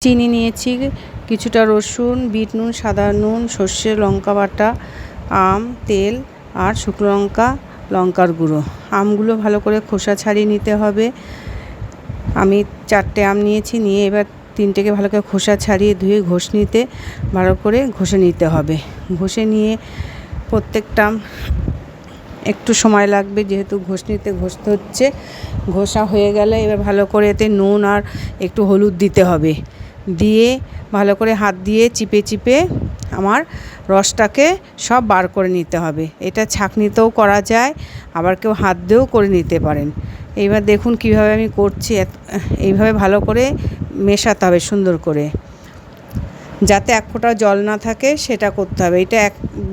চিনি নিয়েছি, কিছুটা রসুন, বিট নুন, সাদা নুন, সর্ষে, লঙ্কা বাটা, আম, তেল আর শুকনো লঙ্কা, লঙ্কার গুঁড়ো। আমগুলো ভালো করে খোসা ছাড়িয়ে নিতে হবে। আমি 4টে আম নিয়েছি, নিয়ে এবার 3টেকে ভালো করে খোসা ছাড়িয়ে ধুয়ে ঘষনিতে ভালো করে ঘষে নিতে হবে। ঘষে নিয়ে প্রত্যেকটা একটু সময় লাগবে, যেহেতু ঘষনিতে ঘষতে হচ্ছে। ঘষা হয়ে গেলে এবার ভালো করে এতে নুন আর একটু হলুদ দিতে হবে। দিয়ে ভালো করে হাত দিয়ে চিপে চিপে আমার রসটাকে সব বার করে নিতে হবে। এটা ছাঁকনিতেও করা যায়, আবার কেউ হাত দিয়েও করে নিতে পারেন। এইবার দেখুন কিভাবে আমি করছি। এইভাবে ভালো করে মেশাতে হবে সুন্দর করে, যাতে এক ফোঁটা জল না থাকে সেটা করতে হবে। এটা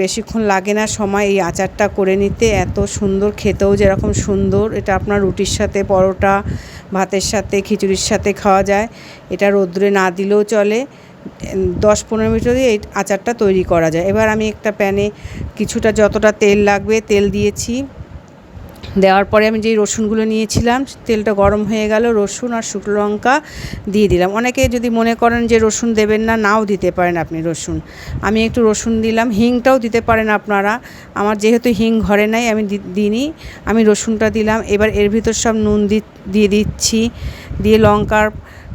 বেশিক্ষণ লাগে না সময় এই আচারটা করে নিতে। এত সুন্দর, খেতেও যেরকম সুন্দর। এটা আপনার রুটির সাথে, পরোটা, ভাতের সাথে, খিচুড়ির সাথে খাওয়া যায়। এটা রোদ্রে না দিলেও চলে। 10-15 মিনিটে এই আচারটা তৈরি করা যায়। এবার আমি একটা প্যানে কিছুটা, যতটা তেল লাগবে তেল দিয়েছি। দেওয়ার পরে আমি যেই রসুনগুলো নিয়েছিলাম, তেলটা গরম হয়ে গেল, রসুন আর শুকনো লঙ্কা দিয়ে দিলাম। অনেকে যদি মনে করেন যে রসুন দেবেন না, নাও দিতে পারেন আপনি রসুন। আমি একটু রসুন দিলাম, হিংটাও দিতে পারেন আপনারা। আমার যেহেতু হিং ঘরে নাই, আমি দিইনি, আমি রসুনটা দিলাম। এবার এর ভিতর সব নুন দিয়ে দিচ্ছি। দিয়ে লঙ্কার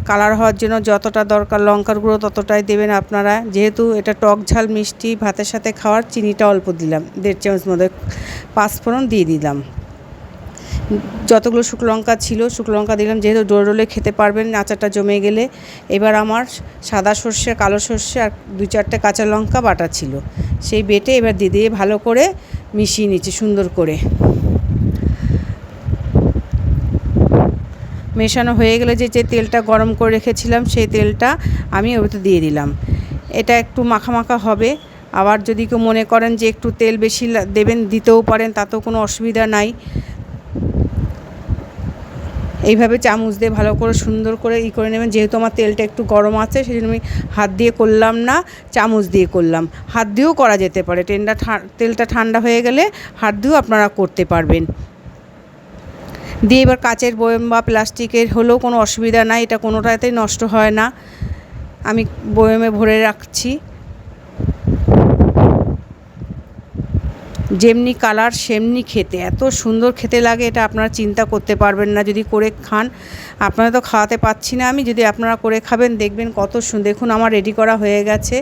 কালার হওয়ার জন্য যতটা দরকার লঙ্কার গুঁড়ো ততটাই দেবেন আপনারা। যেহেতু এটা টক ঝাল মিষ্টি, ভাতের সাথে খাওয়ার, চিনিটা অল্প দিলাম, 1.5 চামচ মতো। 5 ফোড়ন দিয়ে দিলাম। যতগুলো শুকনো লঙ্কা ছিল শুকনো লঙ্কা দিলাম, যেহেতু ডোলে খেতে পারবেন আচারটা জমে গেলে। এবার আমার সাদা সর্ষে, কালো সর্ষে আর 2-4টে কাঁচা লঙ্কা বাটা ছিল, সেই বেটে এবার দিয়ে ভালো করে মিশিয়ে নিচ্ছি সুন্দর করে। মেশানো হয়ে গেলে যে তেলটা গরম করে রেখেছিলাম, সেই তেলটা আমি ওর ভিতরে দিয়ে দিলাম। এটা একটু মাখা মাখা হবে। আবার যদি কেউ মনে করেন যে একটু তেল বেশি দেবেন, দিতেও পারেন, তাতেও কোনো অসুবিধা নাই। এইভাবে চামচ দিয়ে ভালো করে সুন্দর করে করে নেবেন। যেহেতু আমার তেলটা একটু গরম আছে, সেই জন্য আমি হাত দিয়ে করলাম না, চামচ দিয়ে করলাম। হাত দিয়েও করা যেতে পারে, তেলটা ঠান্ডা হয়ে গেলে হাত দিয়েও আপনারা করতে পারবেন। দিয়ে এবার কাচের বয়ম বা প্লাস্টিকের হলেও কোনো অসুবিধা নাই, এটা কোনোটাতেই নষ্ট হয় না। আমি বয়মে ভরে রাখছি। যেমনি কালার সেমনি খেতে, এত সুন্দর খেতে লাগে, এটা আপনারা চিন্তা করতে পারবেন না যদি করে খান। আপনারা তো খাওয়াতে পাচ্ছি না আমি, যদি আপনারা করে খাবেন দেখবেন কত সুন্দর। দেখুন আমার রেডি করা হয়ে গেছে।